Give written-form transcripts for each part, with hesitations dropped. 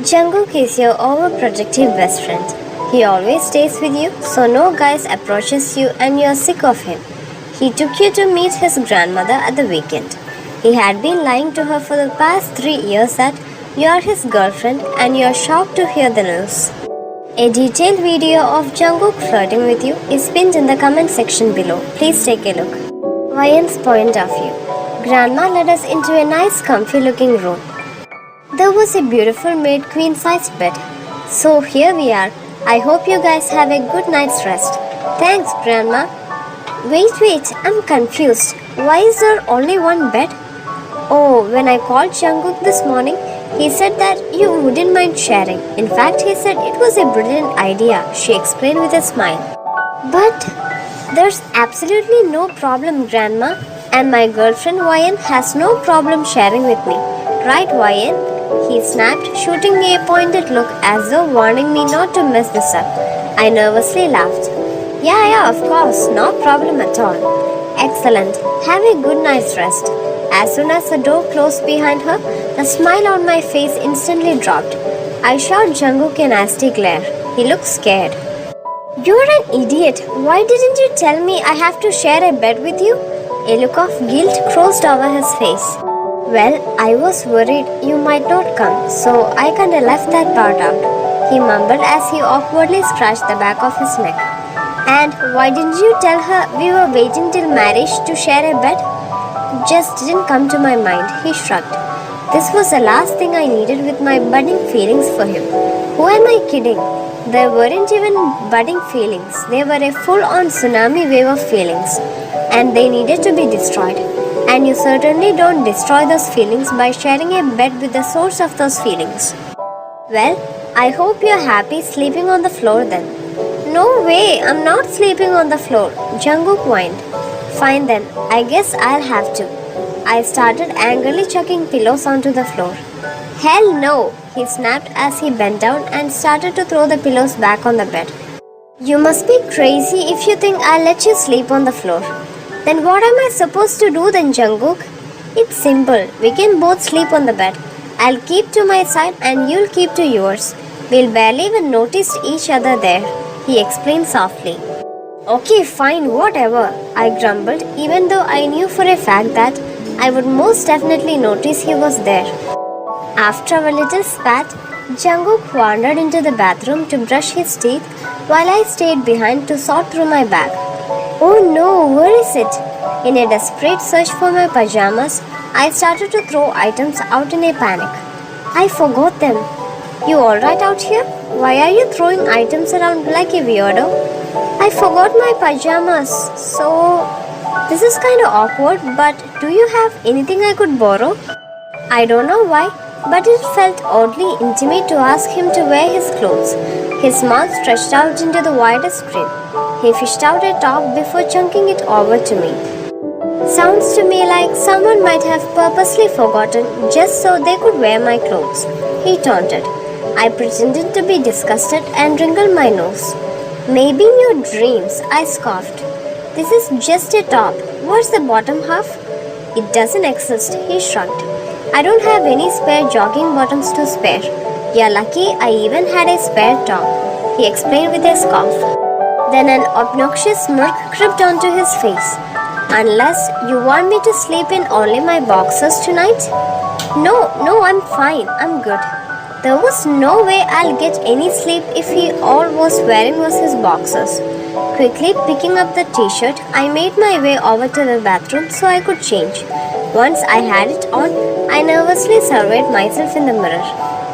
Jungkook is your overprotective best friend. He always stays with you, so no guys approaches you and you're sick of him. He took you to meet his grandmother at the weekend. He had been lying to her for the past 3 years that you are his girlfriend and you're shocked to hear the news. A detailed video of Jungkook flirting with you is pinned in the comment section below. Please take a look. Ryan's point of view. Grandma led us into a nice comfy looking room. There was a beautiful made queen-sized bed. So here we are. I hope you guys have a good night's rest. Thanks, Grandma. Wait, I'm confused. Why is there only one bed? Oh, when I called Jungkook this morning, he said that you wouldn't mind sharing. In fact, he said it was a brilliant idea, she explained with a smile. But there's absolutely no problem, Grandma. And my girlfriend Ryan has no problem sharing with me. Right, Ryan? He snapped, shooting me a pointed look as though warning me not to mess this up. I nervously laughed. Yeah, of course, no problem at all. Excellent. Have a good night's rest. As soon as the door closed behind her, the smile on my face instantly dropped. I shot Jungkook a nasty glare. He looked scared. You're an idiot. Why didn't you tell me I have to share a bed with you? A look of guilt crossed over his face. Well, I was worried you might not come, so I kinda left that part out. He mumbled as he awkwardly scratched the back of his neck. And why didn't you tell her we were waiting till marriage to share a bed? Just didn't come to my mind, he shrugged. This was the last thing I needed with my budding feelings for him. Who am I kidding? There weren't even budding feelings. They were a full-on tsunami wave of feelings. And they needed to be destroyed. And you certainly don't destroy those feelings by sharing a bed with the source of those feelings. Well, I hope you're happy sleeping on the floor then. No way, I'm not sleeping on the floor, Jungkook whined. Fine then, I guess I'll have to. I started angrily chucking pillows onto the floor. Hell no, he snapped as he bent down and started to throw the pillows back on the bed. You must be crazy if you think I'll let you sleep on the floor. Then what am I supposed to do then, Jungkook? It's simple. We can both sleep on the bed. I'll keep to my side and you'll keep to yours. We'll barely even notice each other there, he explained softly. Okay, fine, whatever, I grumbled, even though I knew for a fact that I would most definitely notice he was there. After a little spat, Jungkook wandered into the bathroom to brush his teeth while I stayed behind to sort through my bag. Oh no, where is it? In a desperate search for my pajamas, I started to throw items out in a panic. I forgot them. You alright out here? Why are you throwing items around like a weirdo? I forgot my pajamas, so this is kinda awkward, but do you have anything I could borrow? I don't know why, but it felt oddly intimate to ask him to wear his clothes. His mouth stretched out into the widest grin. He fished out a top before chunking it over to me. Sounds to me like someone might have purposely forgotten just so they could wear my clothes, he taunted. I pretended to be disgusted and wrinkled my nose. Maybe in your dreams, I scoffed. This is just a top. What's the bottom half? It doesn't exist, he shrugged. I don't have any spare jogging bottoms to spare. You're lucky I even had a spare top, he explained with a scoff. Then an obnoxious smirk crept onto his face. Unless you want me to sleep in only my boxers tonight? No, I'm fine. I'm good. There was no way I'll get any sleep if he all was wearing was his boxers. Quickly picking up the t-shirt, I made my way over to the bathroom so I could change. Once I had it on, I nervously surveyed myself in the mirror.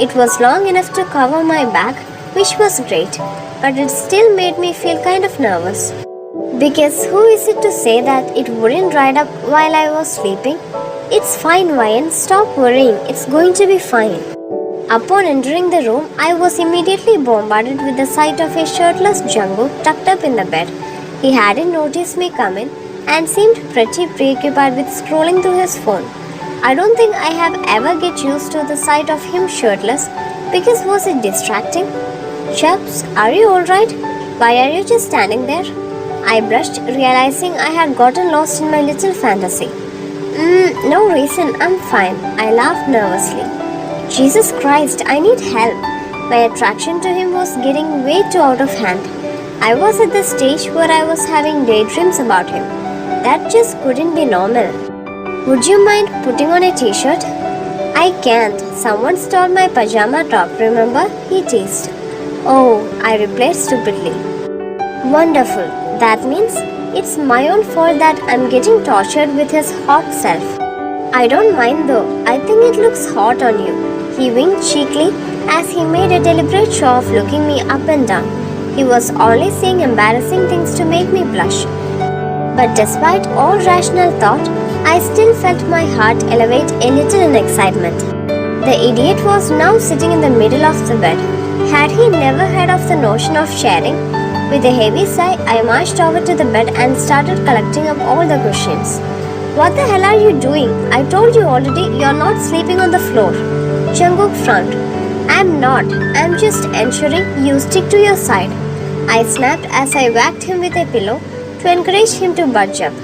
It was long enough to cover my back, which was great, but it still made me feel kind of nervous. Because who is it to say that it wouldn't dry up while I was sleeping? It's fine, Ryan, stop worrying, it's going to be fine. Upon entering the room, I was immediately bombarded with the sight of a shirtless Jungkook tucked up in the bed. He hadn't noticed me come in and seemed pretty preoccupied with scrolling through his phone. I don't think I have ever get used to the sight of him shirtless because was it distracting? Chubbs, are you alright? Why are you just standing there? I blushed, realizing I had gotten lost in my little fantasy. No reason, I'm fine, I laughed nervously. Jesus Christ, I need help. My attraction to him was getting way too out of hand. I was at the stage where I was having daydreams about him. That just couldn't be normal. Would you mind putting on a t-shirt? I can't. Someone stole my pajama top, remember? He teased. Oh, I replied stupidly. Wonderful. That means it's my own fault that I'm getting tortured with his hot self. I don't mind though. I think it looks hot on you. He winked cheekily as he made a deliberate show of looking me up and down. He was only saying embarrassing things to make me blush. But despite all rational thought, I still felt my heart elevate a little in excitement. The idiot was now sitting in the middle of the bed. Had he never heard of the notion of sharing? With a heavy sigh, I marched over to the bed and started collecting up all the cushions. What the hell are you doing? I told you already you're not sleeping on the floor. Jungkook frowned. I'm not. I'm just ensuring you stick to your side. I snapped as I whacked him with a pillow to encourage him to budge up.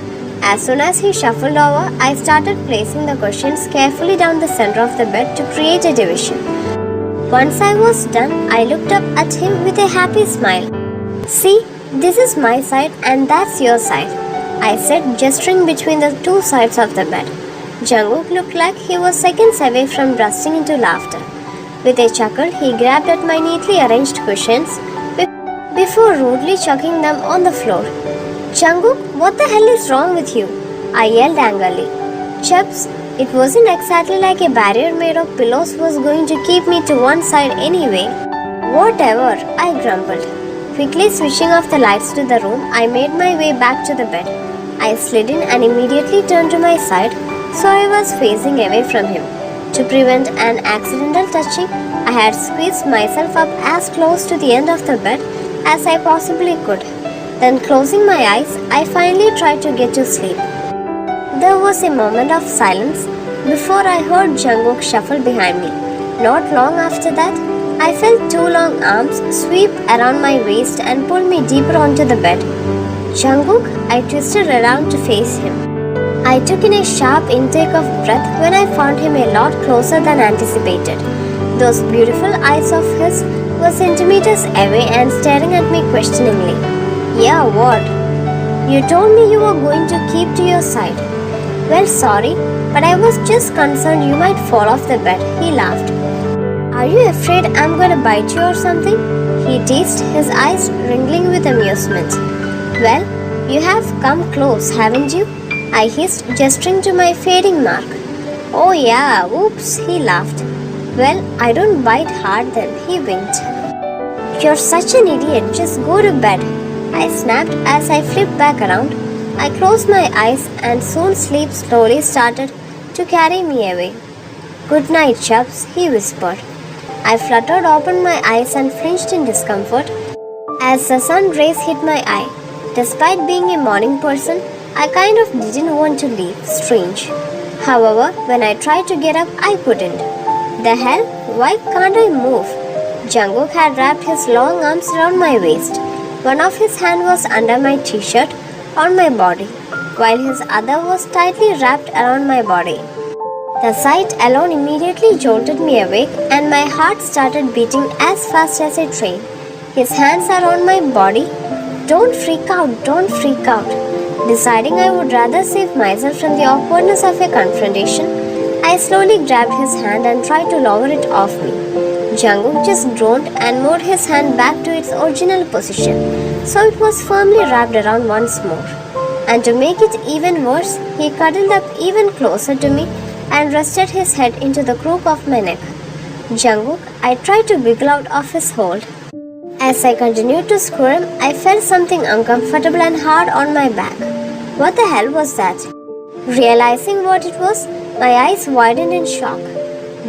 As soon as he shuffled over, I started placing the cushions carefully down the center of the bed to create a division. Once I was done, I looked up at him with a happy smile. See, this is my side and that's your side, I said, gesturing between the two sides of the bed. Jungkook looked like he was seconds away from bursting into laughter. With a chuckle, he grabbed at my neatly arranged cushions before rudely chucking them on the floor. Jungkook, what the hell is wrong with you? I yelled angrily. Chubbs, it wasn't exactly like a barrier made of pillows was going to keep me to one side anyway. Whatever, I grumbled. Quickly switching off the lights to the room, I made my way back to the bed. I slid in and immediately turned to my side, so I was facing away from him. To prevent an accidental touching, I had squeezed myself up as close to the end of the bed as I possibly could. Then closing my eyes, I finally tried to get to sleep. There was a moment of silence before I heard Jungkook shuffle behind me. Not long after that, I felt two long arms sweep around my waist and pull me deeper onto the bed. Jungkook, I twisted around to face him. I took in a sharp intake of breath when I found him a lot closer than anticipated. Those beautiful eyes of his were centimeters away and staring at me questioningly. Yeah, what? You told me you were going to keep to your side. Well, sorry, but I was just concerned you might fall off the bed, he laughed. Are you afraid I'm going to bite you or something? He teased, his eyes wrinkling with amusement. Well, you have come close, haven't you? I hissed, gesturing to my fading mark. Oh yeah, oops, he laughed. Well, I don't bite hard then, he winked. You're such an idiot, just go to bed. I snapped as I flipped back around. I closed my eyes and soon sleep slowly started to carry me away. Good night, Chubbs, he whispered. I fluttered open my eyes and flinched in discomfort as the sun rays hit my eye. Despite being a morning person, I kind of didn't want to leave, strange. However, when I tried to get up, I couldn't. The hell? Why can't I move? Jungkook had wrapped his long arms around my waist. One of his hands was under my t-shirt on my body, while his other was tightly wrapped around my body. The sight alone immediately jolted me awake and my heart started beating as fast as a train. His hands are on my body. Don't freak out, don't freak out. Deciding I would rather save myself from the awkwardness of a confrontation, I slowly grabbed his hand and tried to lower it off me. Jungkook just groaned and moved his hand back to its original position, so it was firmly wrapped around once more. And to make it even worse, he cuddled up even closer to me and rested his head into the crook of my neck. Jungkook, I tried to wiggle out of his hold. As I continued to squirm, I felt something uncomfortable and hard on my back. What the hell was that? Realizing what it was, my eyes widened in shock.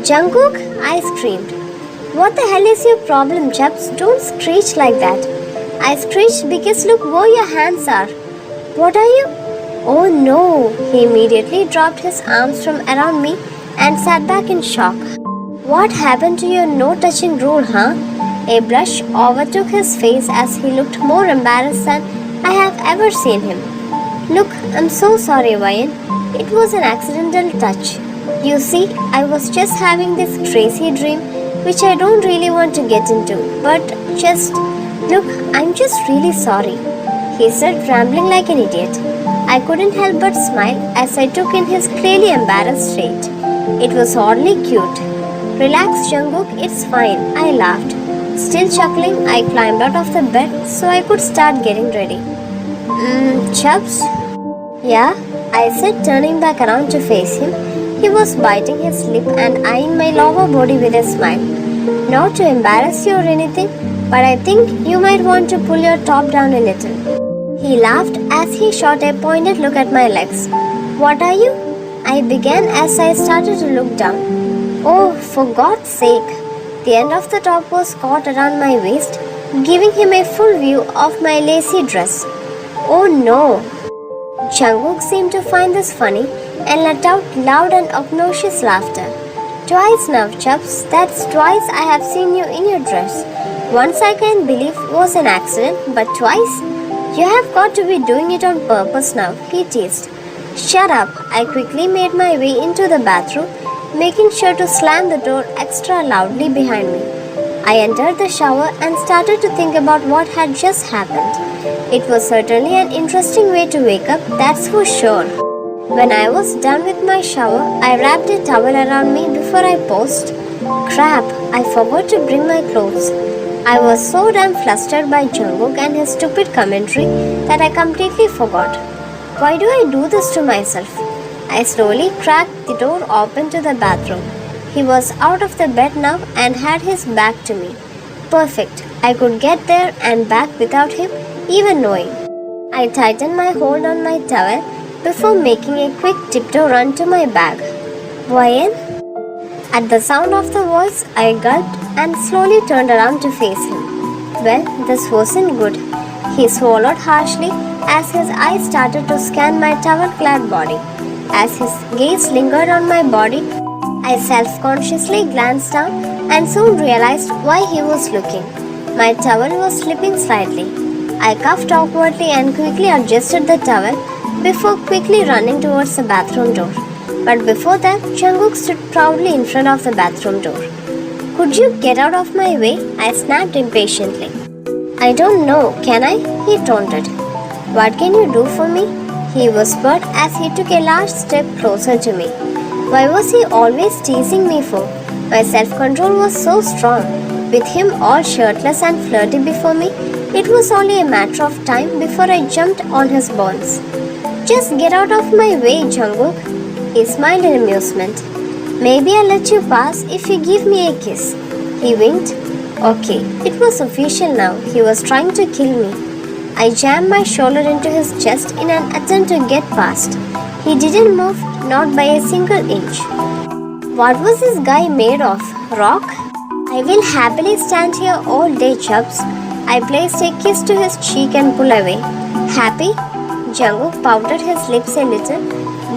Jungkook, I screamed. What the hell is your problem, chaps? Don't screech like that. I screeched because look where your hands are. What are you? Oh no! He immediately dropped his arms from around me and sat back in shock. What happened to your no-touching rule, huh? A blush overtook his face as he looked more embarrassed than I have ever seen him. Look, I'm so sorry, Ryan. It was an accidental touch. You see, I was just having this crazy dream which I don't really want to get into, but just look, I'm just really sorry, he said, rambling like an idiot. I couldn't help but smile as I took in his clearly embarrassed state. It was oddly cute. Relax, Jungkook, it's fine, I laughed. Still chuckling, I climbed out of the bed so I could start getting ready. Chubbs? Yeah, I said, turning back around to face him. He was biting his lip and eyeing my lower body with a smile. Not to embarrass you or anything, but I think you might want to pull your top down a little. He laughed as he shot a pointed look at my legs. What are you? I began as I started to look down. Oh, for God's sake! The end of the top was caught around my waist, giving him a full view of my lacy dress. Oh no! Jungkook seemed to find this funny and let out loud and obnoxious laughter. Twice now, Chubbs, that's twice I have seen you in your dress. Once I can believe was an accident, but twice? You have got to be doing it on purpose now, he teased. Shut up, I quickly made my way into the bathroom, making sure to slam the door extra loudly behind me. I entered the shower and started to think about what had just happened. It was certainly an interesting way to wake up, that's for sure. When I was done with my shower, I wrapped a towel around me before I posed. Crap, I forgot to bring my clothes. I was so damn flustered by Jungkook and his stupid commentary that I completely forgot. Why do I do this to myself? I slowly cracked the door open to the bathroom. He was out of the bed now and had his back to me. Perfect. I could get there and back without him even knowing. I tightened my hold on my towel before making a quick tiptoe run to my bag. Ryan? At the sound of the voice, I gulped and slowly turned around to face him. Well, this wasn't good. He swallowed harshly as his eyes started to scan my towel-clad body. As his gaze lingered on my body, I self-consciously glanced down and soon realized why he was looking. My towel was slipping slightly. I coughed awkwardly and quickly adjusted the towel before quickly running towards the bathroom door. But before that, Jungkook stood proudly in front of the bathroom door. Could you get out of my way? I snapped impatiently. I don't know, can I? He taunted. What can you do for me? He whispered as he took a large step closer to me. Why was he always teasing me for? My self-control was so strong. With him all shirtless and flirty before me, it was only a matter of time before I jumped on his bonds. Just get out of my way, Jungkook. He smiled in amusement. Maybe I'll let you pass if you give me a kiss. He winked. Okay, it was official now. He was trying to kill me. I jammed my shoulder into his chest in an attempt to get past. He didn't move, not by a single inch. What was this guy made of? Rock? I will happily stand here all day, Chubbs. I placed a kiss to his cheek and pulled away. Happy? Jungkook pouted his lips a little,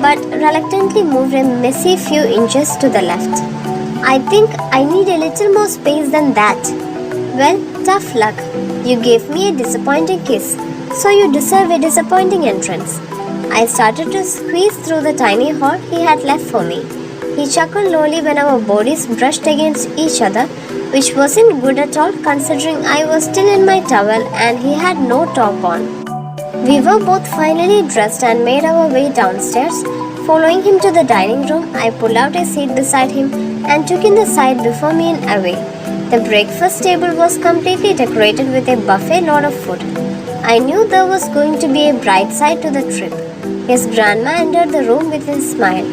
but reluctantly moved a messy few inches to the left. I think I need a little more space than that. Well, tough luck. You gave me a disappointing kiss, so you deserve a disappointing entrance. I started to squeeze through the tiny hole he had left for me. He chuckled lowly when our bodies brushed against each other, which wasn't good at all considering I was still in my towel and he had no top on. We were both finally dressed and made our way downstairs. Following him to the dining room, I pulled out a seat beside him and took in the side before me and away. The breakfast table was completely decorated with a buffet load of food. I knew there was going to be a bright side to the trip. His grandma entered the room with a smile.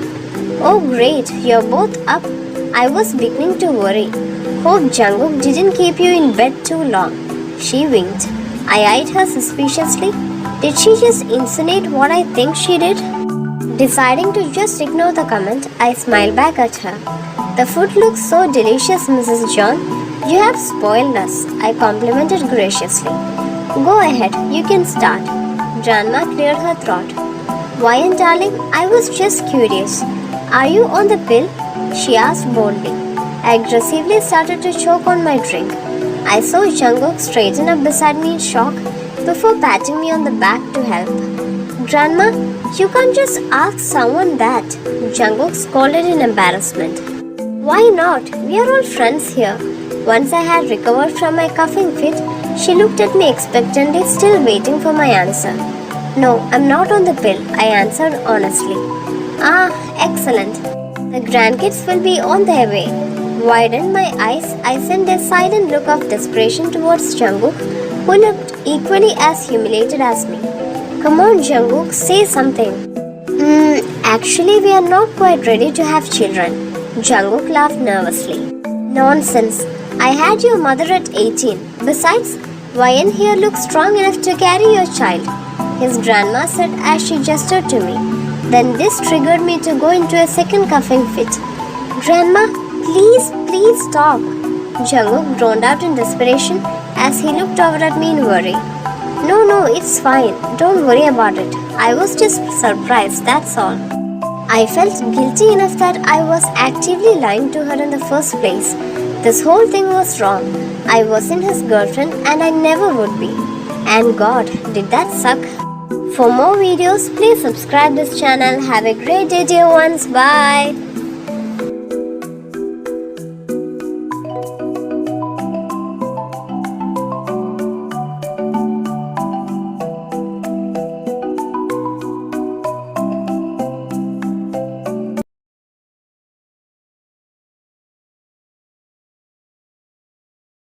Oh great, you're both up. I was beginning to worry. Hope Jungkook didn't keep you in bed too long. She winked. I eyed her suspiciously. Did she just insinuate what I think she did? Deciding to just ignore the comment, I smiled back at her. The food looks so delicious, Mrs. John. You have spoiled us, I complimented graciously. Go ahead, you can start. Grandma cleared her throat. Why, darling, I was just curious. Are you on the pill? She asked boldly. I aggressively started to choke on my drink. I saw Jungkook straighten up beside me in shock before patting me on the back to help. Grandma, you can't just ask someone that, Jungkook scolded in embarrassment. Why not? We are all friends here. Once I had recovered from my coughing fit, she looked at me expectantly, still waiting for my answer. No, I'm not on the pill, I answered honestly. Ah, excellent. The grandkids will be on their way. Widened my eyes, I sent a silent look of desperation towards Jungkook, who looked equally as humiliated as me. Come on, Jungkook, say something. Actually, we are not quite ready to have children. Jungkook laughed nervously. Nonsense. I had your mother at 18. Besides, YN here looks strong enough to carry your child, his grandma said as she gestured to me. Then this triggered me to go into a second coughing fit. Grandma, please stop. Jungkook groaned out in desperation as he looked over at me in worry. No, it's fine. Don't worry about it. I was just surprised, that's all. I felt guilty enough that I was actively lying to her in the first place. This whole thing was wrong. I wasn't his girlfriend and I never would be. And God, did that suck? For more videos, please subscribe this channel. Have a great day, dear ones. Bye.